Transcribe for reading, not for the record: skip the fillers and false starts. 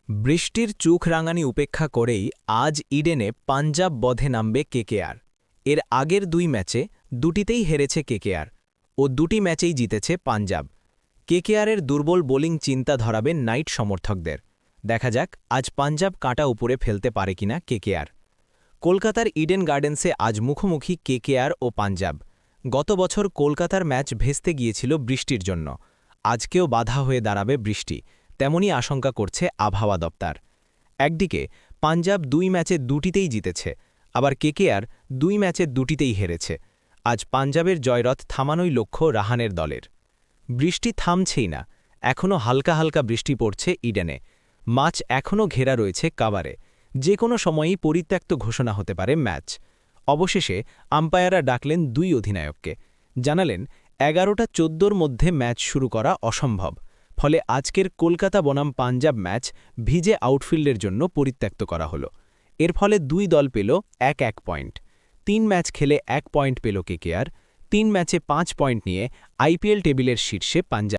বৃষ্টির চোখ রাঙানি উপেক্ষা করেই আজ ইডেনে পাঞ্জাব বধে নামবে কেকেআর। এর আগের দুই ম্যাচে দুটিতেই হেরেছে কেকেআর ও দুটি ম্যাচেই জিতেছে পাঞ্জাব। কেকেআরের দুর্বল বোলিং চিন্তা ধরাবে নাইট সমর্থকদের। দেখা যাক আজ পাঞ্জাব কাঁটা উপরে ফেলতে পারে কিনা কেকেআর। কলকাতার ইডেন গার্ডেন্সে আজ মুখোমুখি কেকেআর ও পাঞ্জাব। গত বছর কলকাতার ম্যাচ ভেস্তে গিয়েছিল বৃষ্টির জন্য। আজকেও বাধা হয়ে দাঁড়াবে বৃষ্টি, তেমনই আশঙ্কা করছে আবহাওয়া দপ্তর। একদিকে পাঞ্জাব দুই ম্যাচে দুটিতেই জিতেছে, আবার কেকেআর দুই ম্যাচে দুটিতেই হেরেছে। আজ পাঞ্জাবের জয়রথ থামানোই লক্ষ্য রাহানের দলের। বৃষ্টি থামছেই না, এখনও হালকা হালকা বৃষ্টি পড়ছে ইডেনে। মাছ এখনও ঘেরা রয়েছে কাভারে। যে কোনো সময়ই পরিত্যক্ত ঘোষণা হতে পারে ম্যাচ। অবশেষে আম্পায়াররা ডাকলেন দুই অধিনায়ককে, জানালেন 11টা 14 মধ্যে ম্যাচ শুরু করা অসম্ভব। ফলে আজকের কলকাতা বনাম পাঞ্জাব ম্যাচ ভিজে আউটফিল্ডের জন্য পরিত্যক্ত করা হলো। এর ফলে দুই দল পেল 1-1 পয়েন্ট। 3 ম্যাচ খেলে 1 পয়েন্ট পেল কেকেআর। 3 ম্যাচে 5 পয়েন্ট নিয়ে আইপিএল টেবিলের শীর্ষে পাঞ্জাব।